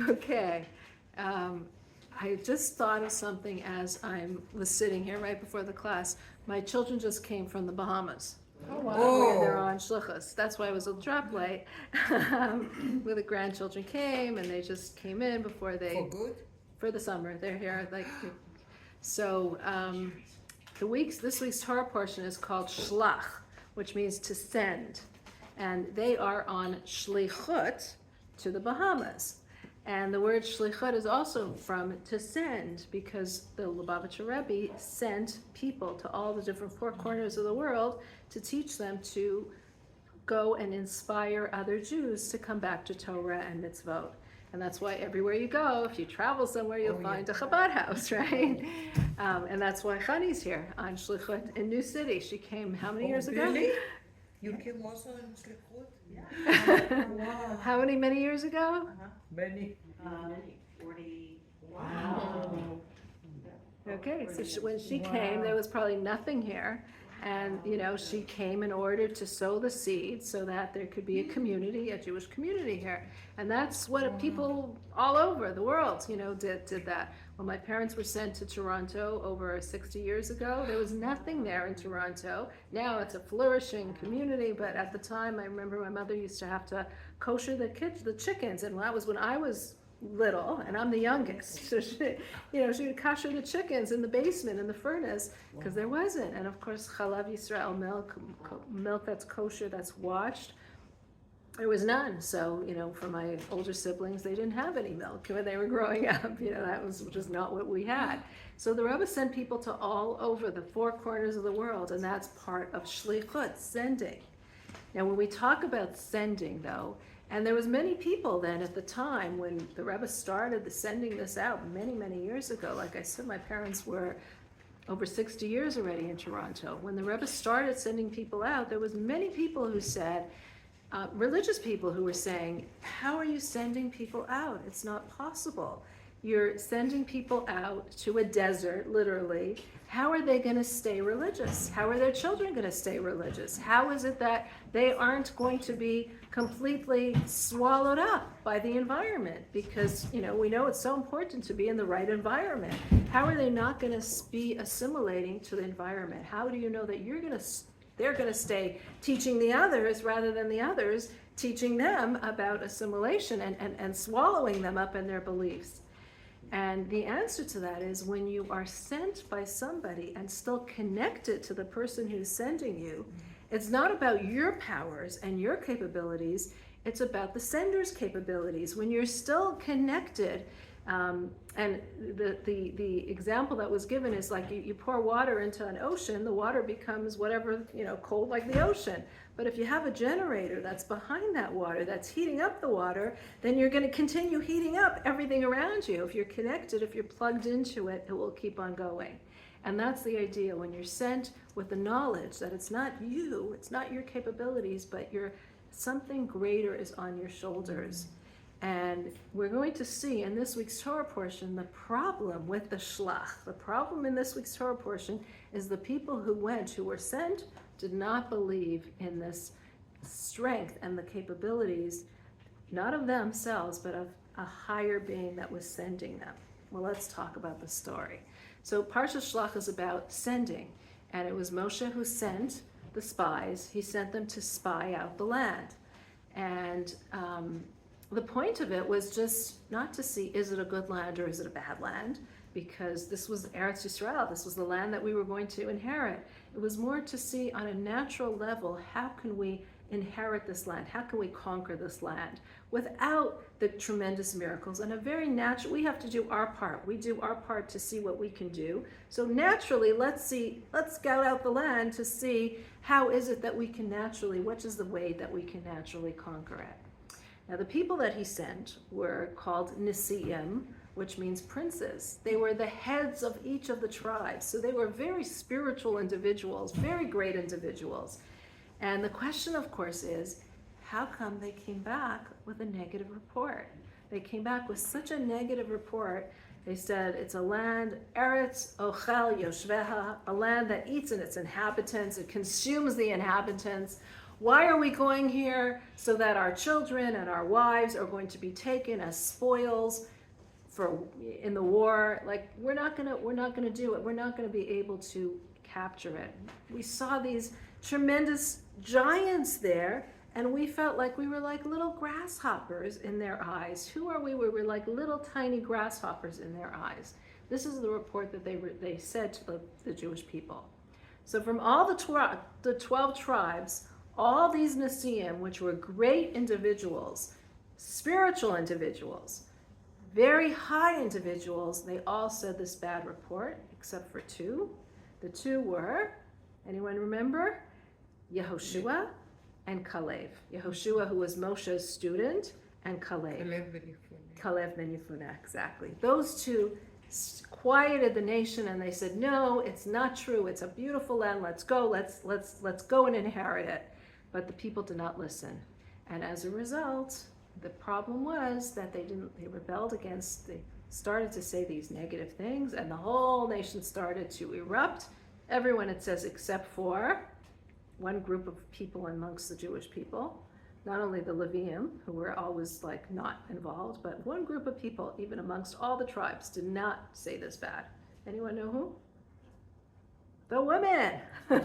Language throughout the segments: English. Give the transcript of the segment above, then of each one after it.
Okay. Um, I just thought of something as I was sitting here right before the class. My children just came from the Bahamas. Oh, wow. Where they're Oh, on shluchas. That's why I was a drop late. Where the grandchildren came and they just came in before for they, good? for the summer. They're here like, so this week's Torah portion is called shlach, which means to send. And they are on shlichut to the Bahamas. And the word shlichut is also from to send, because the Lubavitcher Rebbe sent people to all the different four corners of the world to teach them to go and inspire other Jews to come back to Torah and mitzvot. And that's why everywhere you go, if you travel somewhere, you'll find a Chabad house, right? And that's why Chani's here on Shlichut in New City. She came how many years ago? Really? You came also in Slichut? Wow. How many years ago? Many. 40. Wow. Okay, so when she came, there was probably nothing here. And, she came in order to sow the seed so that there could be a community, a Jewish community here. And that's what people all over the world, did that. When my parents were sent to Toronto over 60 years ago, there was nothing there in Toronto. Now it's a flourishing community, but at the time, I remember my mother used to have to kosher the chickens, and that was when I was little, and I'm the youngest. So she would kosher the chickens in the basement in the furnace because there wasn't. And of course, Chalav Yisrael milk that's kosher, that's washed. There was none. So for my older siblings, they didn't have any milk when they were growing up. That was just not what we had. So the Rebbe sent people to all over the four corners of the world, and that's part of shlichut, sending. Now, when we talk about sending, though, and there was many people then at the time when the Rebbe started sending this out many, many years ago. Like I said, my parents were over 60 years already in Toronto. When the Rebbe started sending people out, there was many people who said, religious people who were saying, how are you sending people out? It's not possible. You're sending people out to a desert, literally. How are they going to stay religious? How are their children going to stay religious? How is it that they aren't going to be completely swallowed up by the environment? Because, we know it's so important to be in the right environment. How are they not going to be assimilating to the environment? How do you know that they're going to stay teaching the others rather than the others teaching them about assimilation and swallowing them up in their beliefs? And the answer to that is when you are sent by somebody and still connected to the person who's sending you, it's not about your powers and your capabilities, it's about the sender's capabilities. When you're still connected, and the example that was given is like you pour water into an ocean, the water becomes whatever, cold like the ocean. But if you have a generator that's behind that water, that's heating up the water, then you're going to continue heating up everything around you. If you're connected, if you're plugged into it, it will keep on going. And that's the idea. When you're sent with the knowledge that it's not you, it's not your capabilities, but something greater is on your shoulders. And we're going to see in this week's Torah portion the problem with the shlach. The problem in this week's Torah portion is the people who were sent, did not believe in this strength and the capabilities, not of themselves, but of a higher being that was sending them. Well, let's talk about the story. So Parsha Shlach is about sending, and it was Moshe who sent the spies. He sent them to spy out the land. And the point of it was just not to see, is it a good land or is it a bad land? Because this was Eretz Yisrael, this was the land that we were going to inherit. It was more to see on a natural level, how can we inherit this land? How can we conquer this land without the tremendous miracles? And a very natural, we have to do our part. We do our part to see what we can do. So naturally, let's scout out the land to see how is it that we can naturally, which is the way that we can naturally conquer it. Now the people that he sent were called Nisi'im, which means princes. They were the heads of each of the tribes. So they were very spiritual individuals, very great individuals. And the question, of course, is how come they came back with a negative report? They came back with such a negative report. They said it's a land, Eretz Ochel Yoshveha, a land that eats in its inhabitants, it consumes the inhabitants. Why are we going here? So that our children and our wives are going to be taken as spoils in the war. Like, we're not gonna do it. We're not gonna be able to capture it. We saw these tremendous giants there, and we felt like we were like little grasshoppers in their eyes. Who are we? We were like little tiny grasshoppers in their eyes. This is the report that they said to the Jewish people. So from all the 12 tribes, all these Nisim, which were great individuals, spiritual individuals, very high individuals, they all said this bad report, except for two. The two were, anyone remember? Yehoshua and Kalev. Yehoshua, who was Moshe's student, and Kalev. Kalev ben Yefuneh, exactly. Those two quieted the nation, and they said, no, it's not true. It's a beautiful land. Let's go. Let's go and inherit it. But the people did not listen. And as a result, the problem was that they rebelled they started to say these negative things, and the whole nation started to erupt. Everyone, it says, except for one group of people amongst the Jewish people, not only the Levium, who were always like not involved, but one group of people, even amongst all the tribes, did not say this bad. Anyone know who? The women. The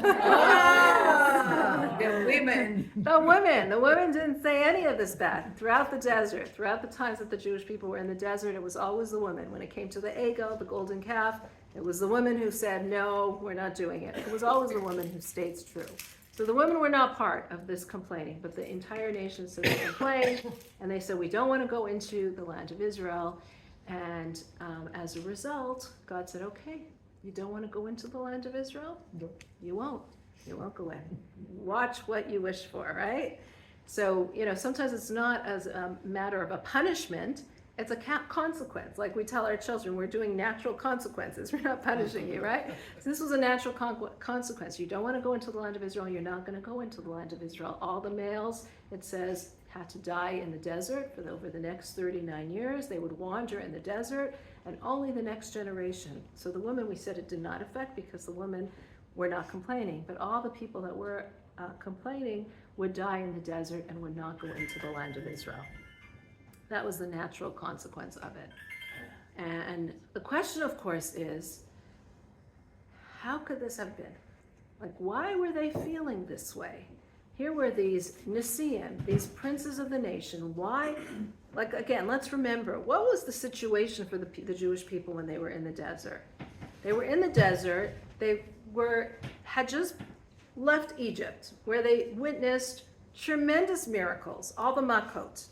women. The women. The women didn't say any of this bad. Throughout the desert, throughout the times that the Jewish people were in the desert, it was always the women. When it came to the Egel, the golden calf, it was the women who said, no, we're not doing it. It was always the women who stayed true. So the women were not part of this complaining, but the entire nation said they complained, and they said, we don't want to go into the land of Israel. And as a result, God said, okay, you don't want to go into the land of Israel? No. You won't. You won't go in. Watch what you wish for, right? So, sometimes it's not as a matter of a punishment, it's a consequence. Like we tell our children, we're doing natural consequences. We're not punishing you, right? So this was a natural consequence. You don't want to go into the land of Israel. You're not going to go into the land of Israel. All the males, it says, had to die in the desert over the next 39 years. They would wander in the desert, and only the next generation. So the women, we said it did not affect because the women were not complaining. But all the people that were complaining would die in the desert and would not go into the land of Israel. That was the natural consequence of it. And the question, of course, is, how could this have been? Like, why were they feeling this way? Here were these Nisim, these princes of the nation. Why? Like, again, let's remember, what was the situation for the Jewish people when they were in the desert? They were in the desert. They had just left Egypt, where they witnessed tremendous miracles, all the Makot.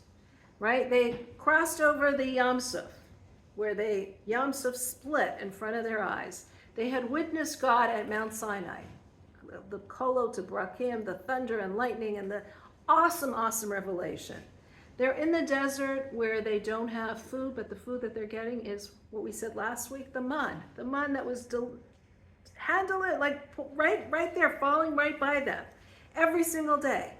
Right? They crossed over the Yam Suf, where Yam Suf split in front of their eyes. They had witnessed God at Mount Sinai, the Kolo to Brakim, the thunder and lightning, and the awesome, awesome revelation. They're in the desert where they don't have food, but the food that they're getting is what we said last week, the man that was handle it like right there, falling right by them every single day.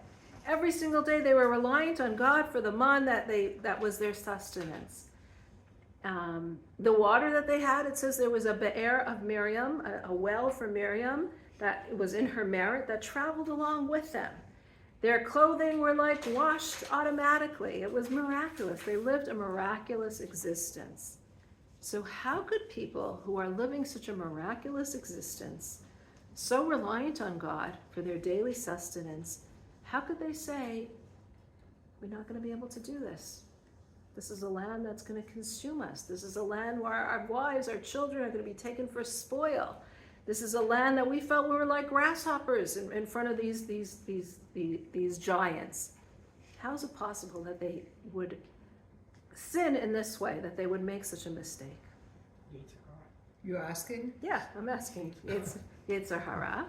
Every single day they were reliant on God for the man that was their sustenance. The water that they had, it says there was a be'er of Miriam, a well for Miriam that was in her merit that traveled along with them. Their clothing were like washed automatically. It was miraculous. They lived a miraculous existence. So how could people who are living such a miraculous existence, so reliant on God for their daily sustenance, how could they say, we're not going to be able to do this? This is a land that's going to consume us. This is a land where our wives, our children are going to be taken for spoil. This is a land that we felt we were like grasshoppers in front of these giants. How is it possible that they would sin in this way, that they would make such a mistake? You asking? Yeah, I'm asking. It's Yetzer Hara.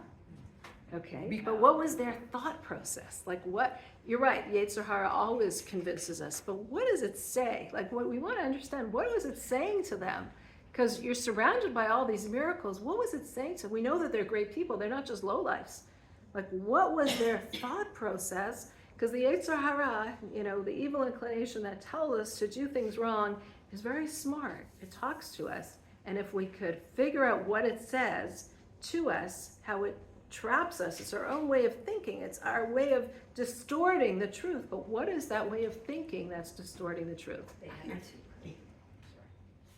Okay, but what was their thought process? Like what, you're right, Yetzer Hara always convinces us, but what does it say? Like what we want to understand, what was it saying to them? Because you're surrounded by all these miracles. What was it saying to them? We know that they're great people. They're not just lowlifes. Like what was their thought process? Because the Yetzer Hara, the evil inclination that tells us to do things wrong is very smart. It talks to us. And if we could figure out what it says to us, how it traps us. It's our own way of thinking. It's our way of distorting the truth. But what is that way of thinking that's distorting the truth?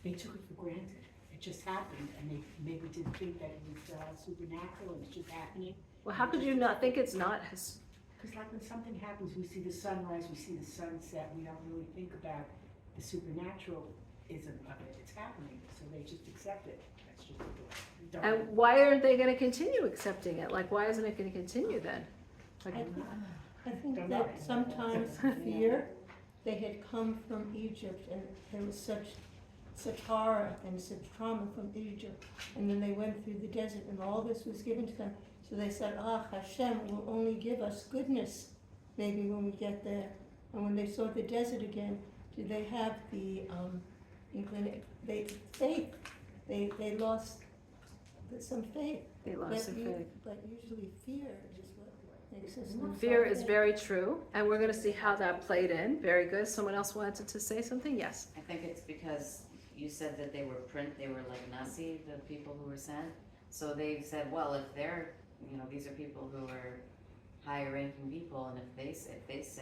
They took it for granted. It just happened, and they maybe didn't think that it was supernatural, and it's just happening. Well, how could you not think it's not? Because like when something happens, we see the sunrise, we see the sunset, we don't really think about the supernaturalism of it. It's happening, so they just accept it. That's just don't. And why aren't they going to continue accepting it? Like, why isn't it going to continue then? Like, I think that sometimes fear, they had come from Egypt and there was such horror and such trauma from Egypt, and then they went through the desert and all this was given to them. So they said, Hashem will only give us goodness maybe when we get there. And when they saw the desert again, did they have the faith? They lost some faith. they lost their faith. But usually fear is what makes us lose Fear our is faith. very true, and we're going to see how that played in. Very good. Someone else wanted to say something? Yes. I think it's because you said that they were like Nasi, the people who were sent. So they said, well, if they're, these are people who are higher ranking people, and if they say this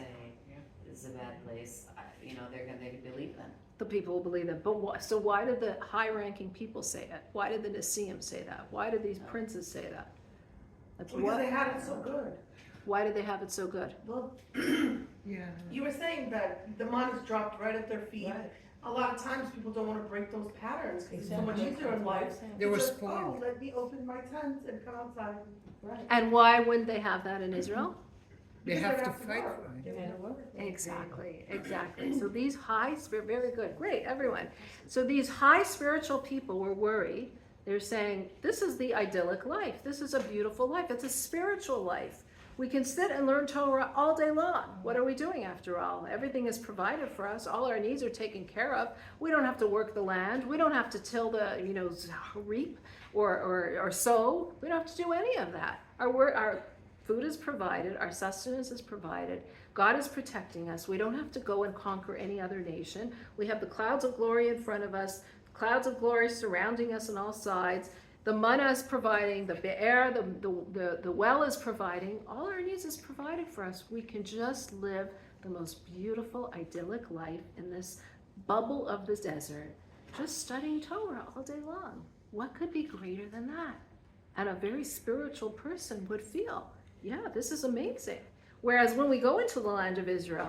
is a bad place, they believe them. The people will believe that. But so why did the high-ranking people say it? Why did the Nasiim say that? Why did these princes say that? Like, Because they had it so good. Why did they have it so good? Well, Yeah. you were saying that the money's dropped right at their feet. Right. A lot of times people don't want to break those patterns because it's so much Exactly. easier in life. They were Just, spoiled. oh, let me open my tent and come outside. Right. And why wouldn't they have that in Israel? They Because have they to have to fight work. for it. They want to work. Exactly. So these high spirit, very good, great, everyone. So these high spiritual people were worried. They're saying, this is the idyllic life. This is a beautiful life. It's a spiritual life. We can sit and learn Torah all day long. What are we doing after all? Everything is provided for us. All our needs are taken care of. We don't have to work the land. We don't have to till the, reap or sow. We don't have to do any of that. Our food is provided. Our sustenance is provided. God is protecting us. We don't have to go and conquer any other nation. We have the clouds of glory in front of us, clouds of glory surrounding us on all sides. The manna is providing, the be'er, the well is providing. All our needs is provided for us. We can just live the most beautiful, idyllic life in this bubble of the desert, just studying Torah all day long. What could be greater than that? And a very spiritual person would feel, yeah, this is amazing. Whereas when we go into the land of Israel,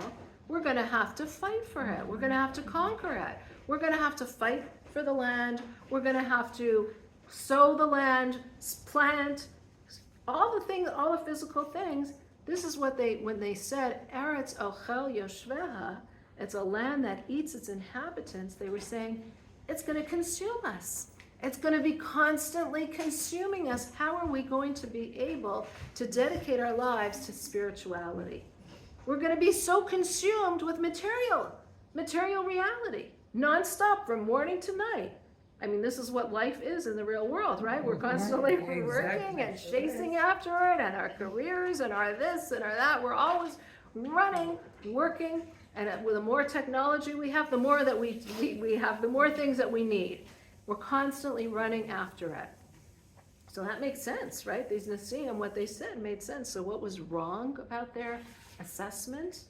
we're going to have to fight for it. We're going to have to conquer it. We're going to have to fight for the land. We're going to have to sow the land, plant, all the things, all the physical things. This is what when they said, Eretz ochel yoshveha, it's a land that eats its inhabitants, they were saying, it's going to consume us. It's going to be constantly consuming us. How are we going to be able to dedicate our lives to spirituality? We're going to be so consumed with material reality, nonstop from morning to night. I mean, this is what life is in the real world, right? We're constantly working and chasing after it, and our careers and our this and our that. We're always running, working, and with the more technology we have, the more that we have, the more things that we need. We're constantly running after it. So that makes sense, right? These Nasiim, what they said made sense. So what was wrong about their assessment?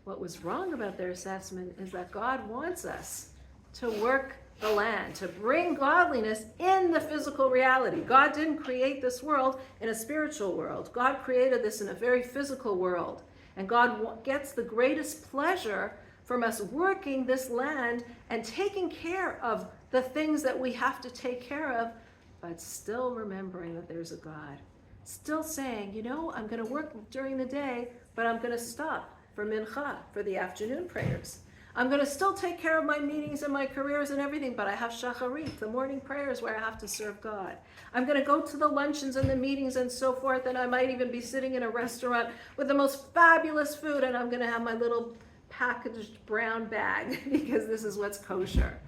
What was wrong about their assessment is that God wants us to work the land, to bring godliness in the physical reality. God didn't create this world in a spiritual world. God created this in a very physical world. And God gets the greatest pleasure from us working this land and taking care of the things that we have to take care of, but still remembering that there's a God. Still saying, I'm going to work during the day, but I'm going to stop for mincha, for the afternoon prayers. I'm going to still take care of my meetings and my careers and everything, but I have shacharit, the morning prayers where I have to serve God. I'm going to go to the luncheons and the meetings and so forth, and I might even be sitting in a restaurant with the most fabulous food, and I'm going to have my little packaged brown bag because this is what's kosher.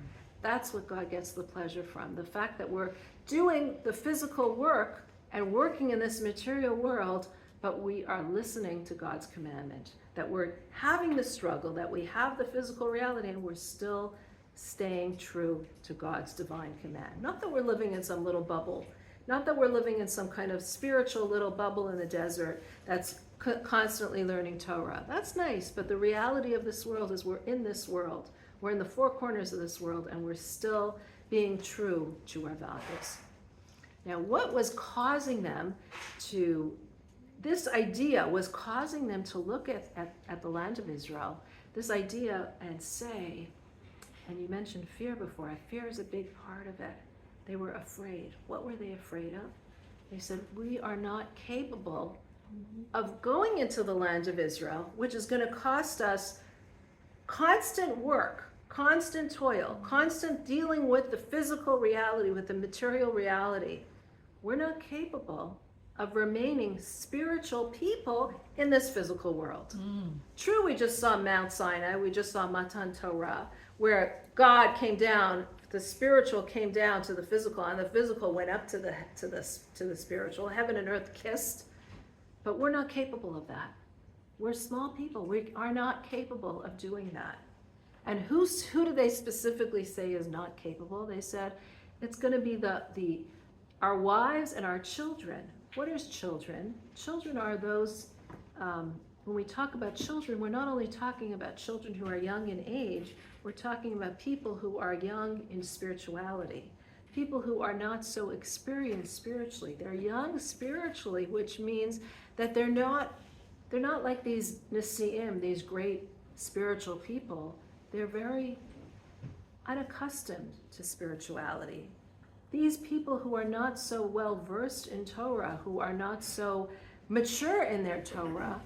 That's what God gets the pleasure from. The fact that we're doing the physical work and working in this material world, but we are listening to God's commandment. That we're having the struggle, that we have the physical reality, and we're still staying true to God's divine command. Not that we're living in some little bubble, Not that we're living in some kind of spiritual little bubble in the desert that's constantly learning Torah. That's nice, but the reality of this world is we're in this world. We're in the four corners of this world, and we're still being true to our values. Now, what was causing them to, this idea was causing them to look at the land of Israel, this idea, and say, and you mentioned fear before, fear is a big part of it. They were afraid. What were they afraid of? They said, we are not capable of going into the land of Israel, which is going to cost us constant work, constant toil, constant dealing with the physical reality, with the material reality. We're not capable of remaining spiritual people in this physical world. True, we just saw Mount Sinai, we just saw Matan Torah, where God came down, the spiritual came down to the physical, and the physical went up to the spiritual. Heaven and earth kissed, but we're not capable of that. We're small people. We are not capable of doing that. And who do they specifically say is not capable? They said it's going to be our wives and our children. What is children? Children are those, when we talk about children, we're not only talking about children who are young in age, we're talking about people who are young in spirituality, people who are not so experienced spiritually. They're young spiritually, which means that they're not like these Nesi'im, these great spiritual people. They're very unaccustomed to spirituality. These people who are not so well versed in Torah, who are not so mature in their Torah,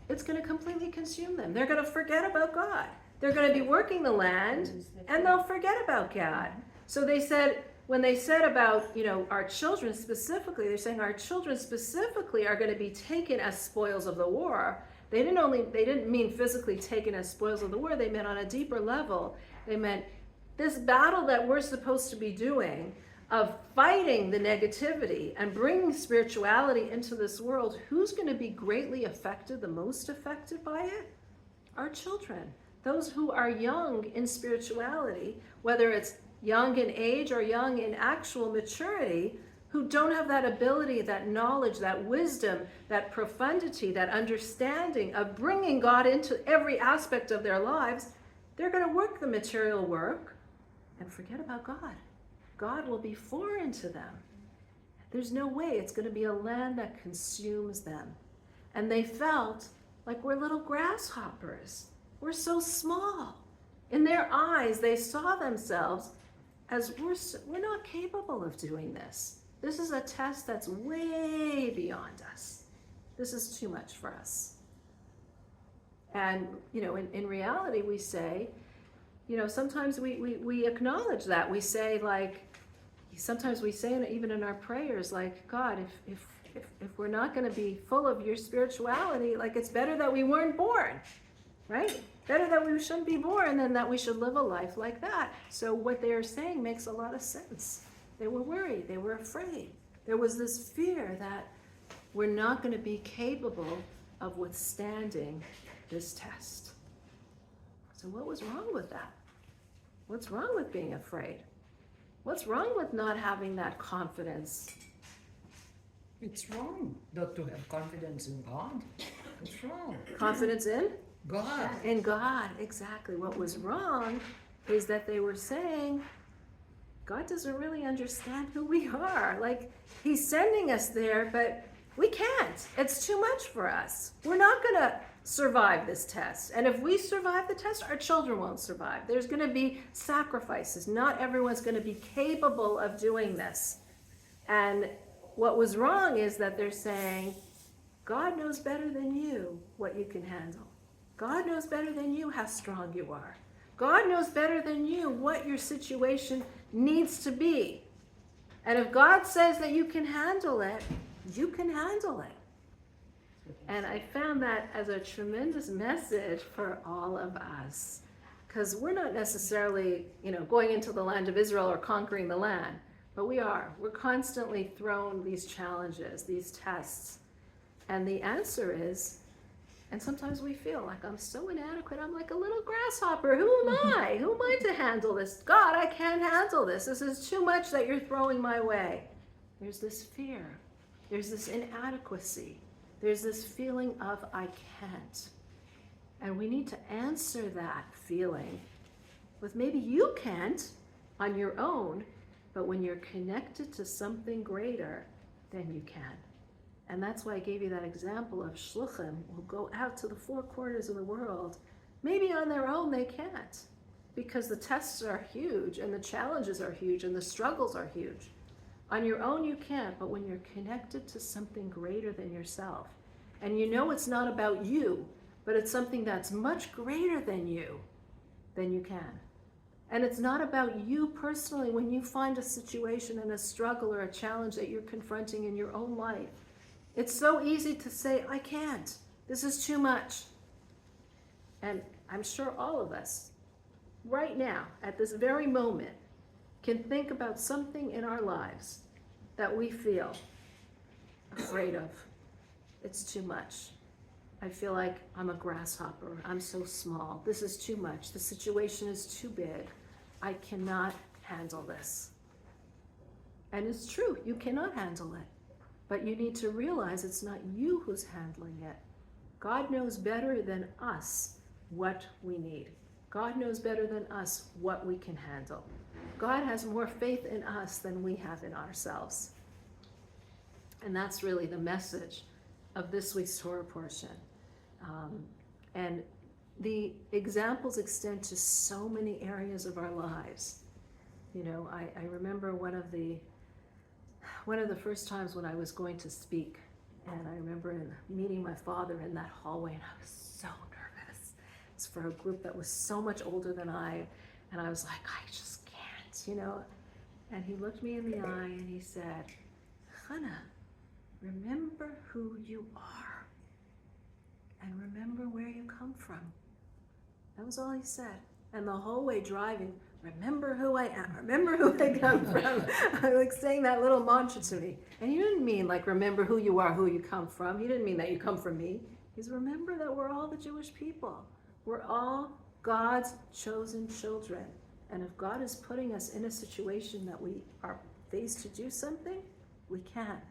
it's going to completely consume them. They're going to forget about God. They're going to be working the land, and they'll forget about God. So they said, when they said about, our children specifically, they're saying our children specifically are going to be taken as spoils of the war. They didn't mean physically taken as spoils of the war. They meant on a deeper level. They meant this battle that we're supposed to be doing of fighting the negativity and bringing spirituality into this world. Who's going to be greatly affected, the most affected by it? Our children. Those who are young in spirituality, whether it's young in age or young in actual maturity, who don't have that ability, that knowledge, that wisdom, that profundity, that understanding of bringing God into every aspect of their lives, they're going to work the material work and forget about God. God will be foreign to them. There's no way. It's going to be a land that consumes them. And they felt like we're little grasshoppers. We're so small. In their eyes, they saw themselves as we're not capable of doing this. This is a test that's way beyond us. This is too much for us. And, in reality, we say, sometimes we acknowledge that. We say, sometimes we say, even in our prayers, like, God, if we're not going to be full of your spirituality, it's better that we weren't born, right? Better that we shouldn't be born than that we should live a life like that. So what they are saying makes a lot of sense. They were worried. They were afraid. There was this fear that we're not going to be capable of withstanding this test. So what was wrong with that? What's wrong with being afraid? What's wrong with not having that confidence? It's wrong not to have confidence in God. It's wrong. Confidence in? God. In God, exactly. What was wrong is that they were saying, God doesn't really understand who we are. He's sending us there, but we can't. It's too much for us. We're not going to survive this test. And if we survive the test, our children won't survive. There's going to be sacrifices. Not everyone's going to be capable of doing this. And what was wrong is that they're saying, God knows better than you what you can handle. God knows better than you how strong you are. God knows better than you what your situation needs to be. And if God says that you can handle it, you can handle it. And I found that as a tremendous message for all of us. Because we're not necessarily, going into the land of Israel or conquering the land. But we are. We're constantly thrown these challenges, these tests. And the answer is, and sometimes we feel like I'm so inadequate. I'm like a little grasshopper. Who am I? Who am I to handle this? God, I can't handle this. This is too much that you're throwing my way. There's this fear. There's this inadequacy. There's this feeling of I can't. And we need to answer that feeling with maybe you can't on your own, but when you're connected to something greater, then you can. And that's why I gave you that example of shluchim who go out to the four corners of the world. Maybe on their own they can't, because the tests are huge and the challenges are huge and the struggles are huge. On your own you can't, but when you're connected to something greater than yourself, and you know it's not about you, but it's something that's much greater than you, then you can. And it's not about you personally when you find a situation and a struggle or a challenge that you're confronting in your own life. It's so easy to say, I can't. This is too much. And I'm sure all of us, right now, at this very moment, can think about something in our lives that we feel afraid of. It's too much. I feel like I'm a grasshopper. I'm so small. This is too much. The situation is too big. I cannot handle this. And it's true, you cannot handle it. But you need to realize it's not you who's handling it. God knows better than us what we need. God knows better than us what we can handle. God has more faith in us than we have in ourselves. And that's really the message of this week's Torah portion. And the examples extend to so many areas of our lives. You know, I remember one of the first times when I was going to speak, and I remember meeting my father in that hallway, and I was so nervous. It was for a group that was so much older than I, and I was like, I just can't, you know. And he looked me in the eye and he said, Hannah, remember who you are, and remember where you come from. That was all he said. And the whole way driving, remember who I am, remember who I come from. I like saying that little mantra to me. And he didn't mean like, remember who you are, who you come from. He didn't mean that you come from me. He's remember that we're all the Jewish people. We're all God's chosen children. And if God is putting us in a situation that we are faced to do something, we can.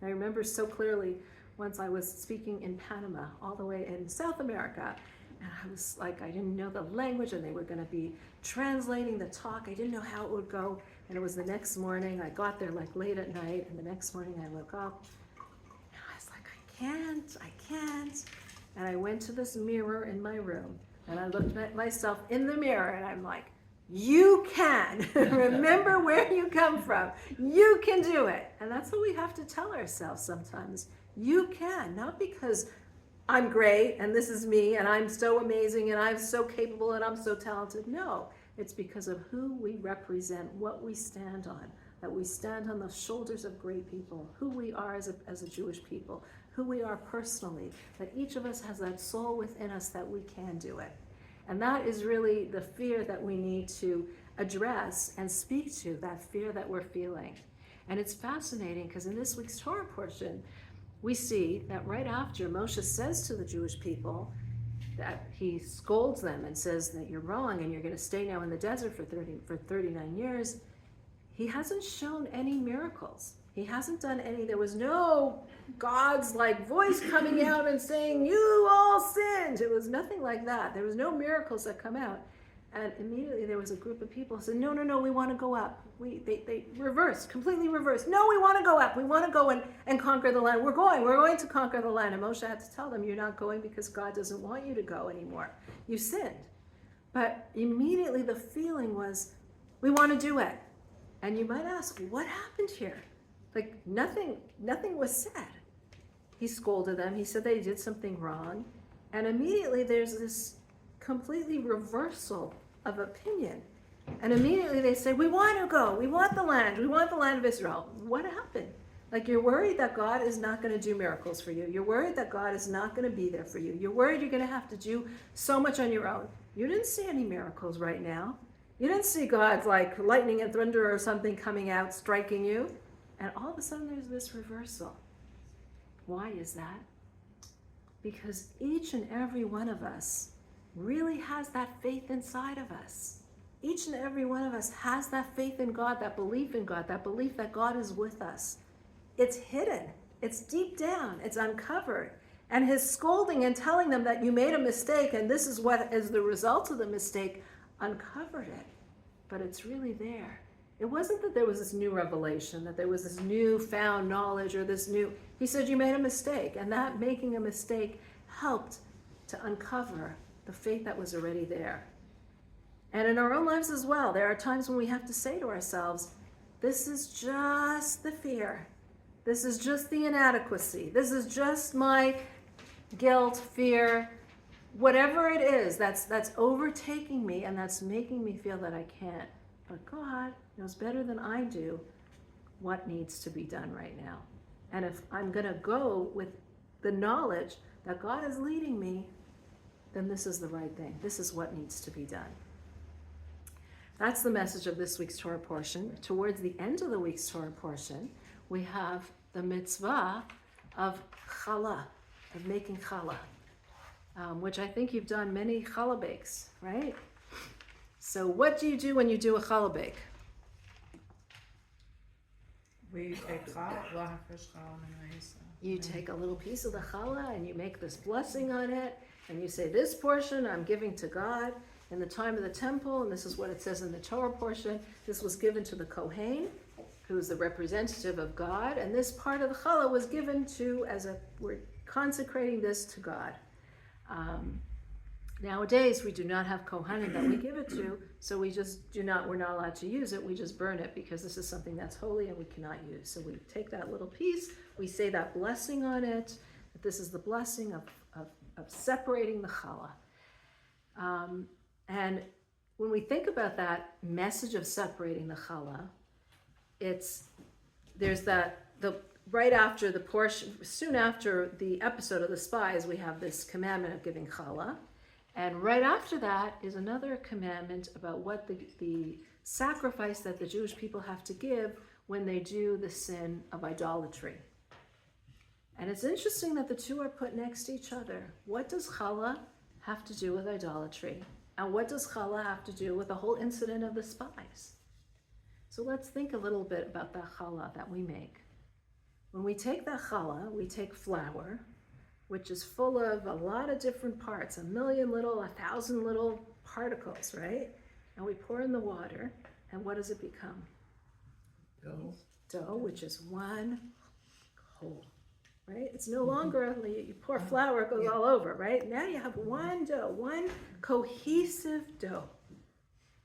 I remember so clearly once I was speaking in Panama, all the way in South America, and I was like, I didn't know the language, and they were going to be translating the talk. I didn't know how it would go, and it was the next morning. I got there like late at night, and the next morning I woke up, and I was like, I can't. And I went to this mirror in my room, and I looked at myself in the mirror, and I'm like, you can. Remember where you come from. You can do it. And that's what we have to tell ourselves sometimes. You can, not because I'm great and this is me and I'm so amazing and I'm so capable and I'm so talented. No, it's because of who we represent, what we stand on, that we stand on the shoulders of great people, who we are as a Jewish people, who we are personally, that each of us has that soul within us that we can do it. And that is really the fear that we need to address and speak to, that fear that we're feeling. And it's fascinating because in this week's Torah portion, we see that right after Moshe says to the Jewish people that he scolds them and says that you're wrong and you're going to stay now in the desert for 39 years, he hasn't shown any miracles. He hasn't done any. There was no God's like voice coming out and saying, you all sinned. It was nothing like that. There was no miracles that come out. And immediately there was a group of people who said, no, we want to go up. They reversed, completely reversed. No, we want to go up. We want to go and conquer the land. We're going to conquer the land. And Moshe had to tell them, you're not going because God doesn't want you to go anymore. You sinned. But immediately the feeling was, we want to do it. And you might ask, what happened here? Like nothing was said. He scolded them. He said they did something wrong. And immediately there's this completely reversal of opinion. And immediately they say, we want to go. We want the land. We want the land of Israel. What happened? Like you're worried that God is not going to do miracles for you. You're worried that God is not going to be there for you. You're worried you're going to have to do so much on your own. You didn't see any miracles right now. You didn't see God's like lightning and thunder or something coming out, striking you. And all of a sudden there's this reversal. Why is that? Because each and every one of us really has that faith inside of us. each and every one of us has that faith in God, that belief in God, that belief that God is with us. It's hidden. It's deep down. It's uncovered. And his scolding and telling them that you made a mistake and this is what is the result of the mistake uncovered it. But it's really there. It wasn't that there was this new revelation, that there was this new found knowledge or this new, he said you made a mistake, and that making a mistake helped to uncover the faith that was already there. And in our own lives as well, there are times when we have to say to ourselves, this is just the fear. This is just the inadequacy. This is just my guilt, fear, whatever it is that's overtaking me and that's making me feel that I can't. But God knows better than I do what needs to be done right now. And if I'm going to go with the knowledge that God is leading me, then this is the right thing. This is what needs to be done. That's the message of this week's Torah portion. Towards the end of the week's Torah portion, we have the mitzvah of challah, of making challah, which I think you've done many challah bakes, right? So what do you do when you do a challah bake? We take challah, fresh challah and rice. You take a little piece of the challah and you make this blessing on it, and you say, this portion I'm giving to God in the time of the temple, and this is what it says in the Torah portion. This was given to the Kohen, who is the representative of God, and this part of the challah was given to, we're consecrating this to God. Nowadays, we do not have Kohanim that we give it to, so we're not allowed to use it. We just burn it because this is something that's holy and we cannot use. So we take that little piece, we say that blessing on it, that this is the blessing of separating the challah. And when we think about that message of separating the challah, right after the portion, soon after the episode of the spies, we have this commandment of giving challah. And right after that is another commandment about what the sacrifice that the Jewish people have to give when they do the sin of idolatry. And it's interesting that the two are put next to each other. What does challah have to do with idolatry? And what does challah have to do with the whole incident of the spies? So let's think a little bit about that challah that we make. When we take that challah, we take flour, which is full of a lot of different parts, 1,000 little particles, right? And we pour in the water, and what does it become? Dough. Dough, which is one whole, right? It's no longer you pour flour, it goes all over, right? Now you have one dough, one cohesive dough.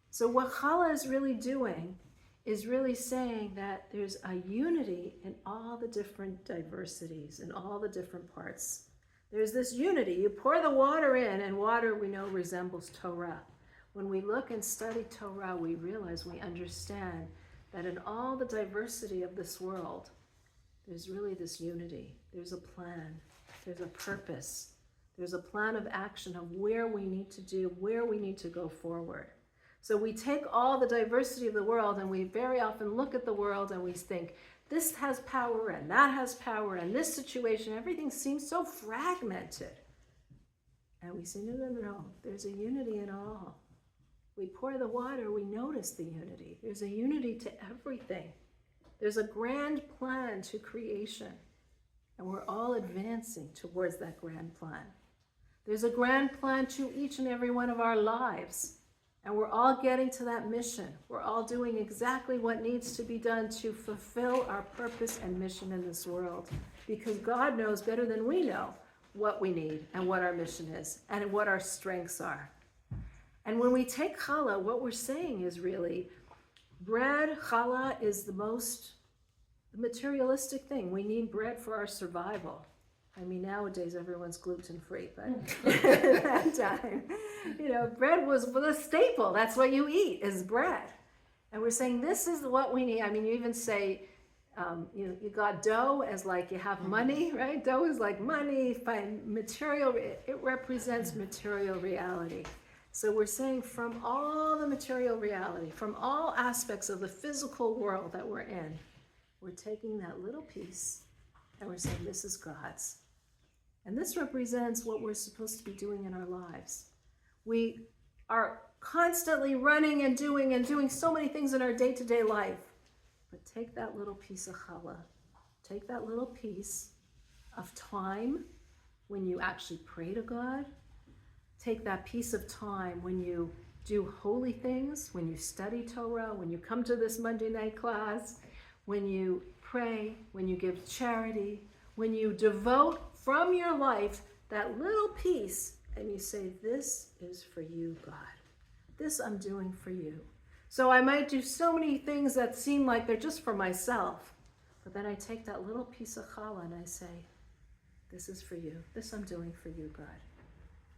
So what challah is really doing is really saying that there's a unity in all the different diversities, in all the different parts. There's this unity. You pour the water in, and water we know resembles Torah. When we look and study Torah, we realize, we understand that in all the diversity of this world, there's really this unity. There's a plan. There's a purpose. There's a plan of action of where we need to do, where we need to go forward. So we take all the diversity of the world, and we very often look at the world and we think, this has power and that has power, and this situation, everything seems so fragmented. And we say, no, there's a unity in all. We pour the water, we notice the unity. There's a unity to everything. There's a grand plan to creation, and we're all advancing towards that grand plan. There's a grand plan to each and every one of our lives. And we're all getting to that mission. We're all doing exactly what needs to be done to fulfill our purpose and mission in this world. Because God knows better than we know what we need and what our mission is and what our strengths are. And when we take challah, what we're saying is really, bread, challah, is the most materialistic thing. We need bread for our survival. I mean, nowadays everyone's gluten-free, but at that time, bread was the staple. That's what you eat, is bread. And we're saying this is what we need. I mean, you even say, you got dough as like you have money, right? Dough is like money, material. It represents material reality. So we're saying from all the material reality, from all aspects of the physical world that we're in, we're taking that little piece and we're saying this is God's. And this represents what we're supposed to be doing in our lives. We are constantly running and doing so many things in our day-to-day life. But take that little piece of challah, take that little piece of time when you actually pray to God, take that piece of time when you do holy things, when you study Torah, when you come to this Monday night class, when you pray, when you give charity, when you devote from your life that little piece and you say, this is for you, God. This I'm doing for you. So I might do so many things that seem like they're just for myself, but then I take that little piece of challah and I say, this is for you. This I'm doing for you, God.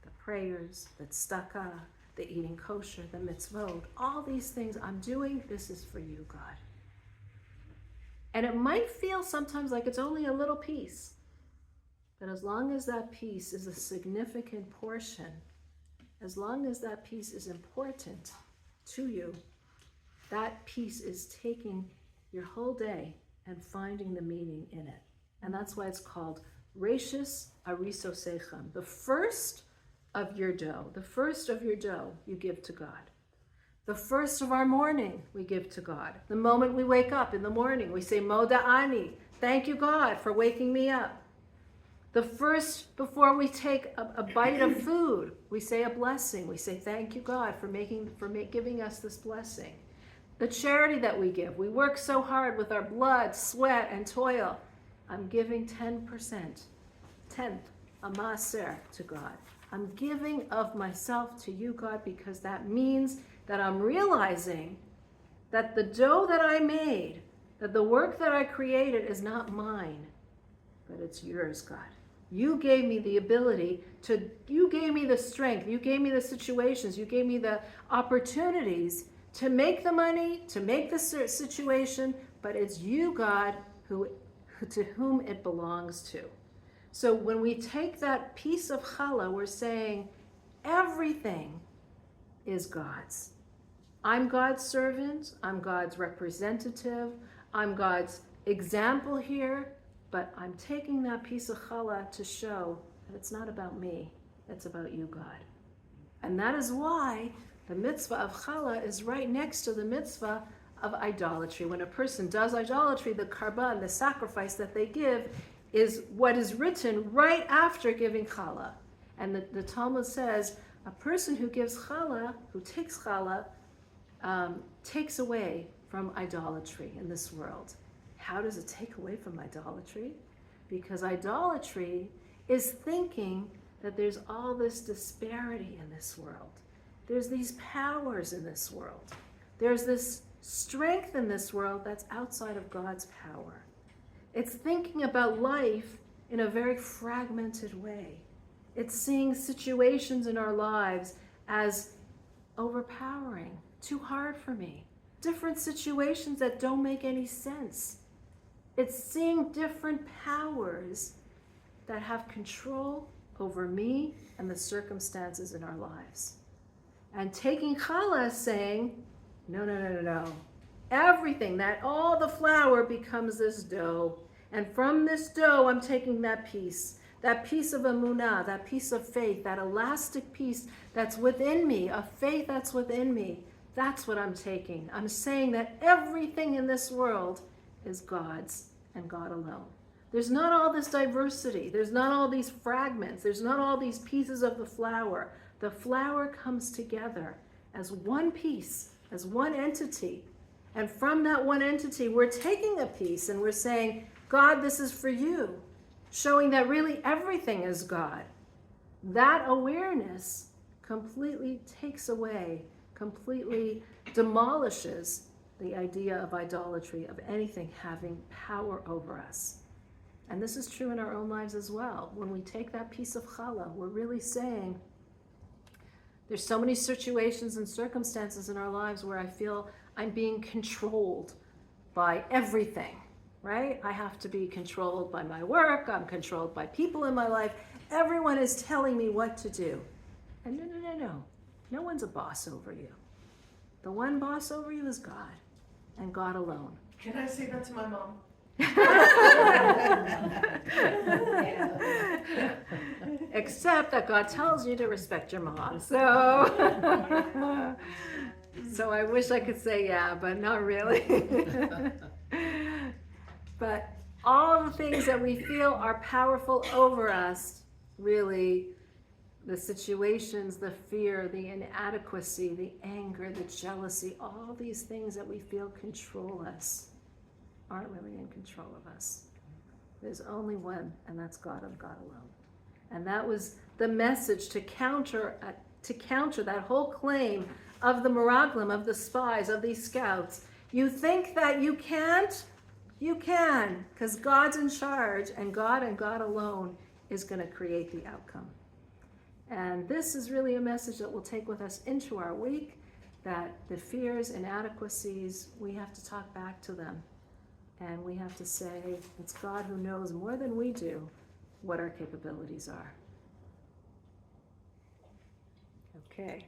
The prayers, the tzedakah, the eating kosher, the mitzvot, all these things I'm doing, this is for you, God. And it might feel sometimes like it's only a little piece, but as long as that piece is a significant portion, as long as that piece is important to you, that piece is taking your whole day and finding the meaning in it. And that's why it's called Reshis Arisosechem. The first of your dough, you give to God. The first of our morning, we give to God. The moment we wake up in the morning, we say, Moda Ani, thank you, God, for waking me up. The first, before we take a bite of food, we say a blessing. We say, thank you, God, for giving us this blessing. The charity that we give, we work so hard with our blood, sweat, and toil. I'm giving 10%, a maaser to God. I'm giving of myself to you, God, because that means that I'm realizing that the dough that I made, that the work that I created is not mine, but it's yours, God. You gave me the ability you gave me the strength, you gave me the situations, you gave me the opportunities to make the money, to make the situation, but it's you, God, to whom it belongs to. So when we take that piece of challah, we're saying everything is God's. I'm God's servant, I'm God's representative, I'm God's example here, but I'm taking that piece of challah to show that it's not about me, it's about you, God. And that is why the mitzvah of challah is right next to the mitzvah of idolatry. When a person does idolatry, the karban, the sacrifice that they give, is what is written right after giving challah. And the Talmud says, a person who gives challah, who takes challah, takes away from idolatry in this world. How does it take away from idolatry? Because idolatry is thinking that there's all this disparity in this world. There's these powers in this world. There's this strength in this world that's outside of God's power. It's thinking about life in a very fragmented way. It's seeing situations in our lives as overpowering, too hard for me, different situations that don't make any sense. It's seeing different powers that have control over me and the circumstances in our lives. And taking challah, saying, no. Everything, all the flour becomes this dough. And from this dough, I'm taking that piece of emunah, that piece of faith, that elastic piece that's within me, a faith that's within me. That's what I'm taking. I'm saying that everything in this world is God's and God alone. There's not all this diversity. There's not all these fragments. There's not all these pieces of the flour. The flour comes together as one piece, as one entity. And from that one entity, we're taking a piece and we're saying, God, this is for you, showing that really everything is God. That awareness completely takes away, completely demolishes the idea of idolatry, of anything having power over us. And this is true in our own lives as well. When we take that piece of challah, we're really saying, there's so many situations and circumstances in our lives where I feel I'm being controlled by everything, right? I have to be controlled by my work. I'm controlled by people in my life. Everyone is telling me what to do. And no. No one's a boss over you. The one boss over you is God, and God alone. Can I say that to my mom? Except that God tells you to respect your mom, so. So I wish I could say yeah, but not really. But all the things that we feel are powerful over us, really, the situations, the fear, the inadequacy, the anger, the jealousy, all these things that we feel control us aren't really in control of us. There's only one, and that's God and God alone. And that was the message to counter that whole claim of the Miraglim, of the spies, of these scouts. You think that you can't? You can, because God's in charge, and God alone is going to create the outcome. And this is really a message that we'll take with us into our week, that the fears, inadequacies, we have to talk back to them. And we have to say, it's God who knows more than we do what our capabilities are. Okay.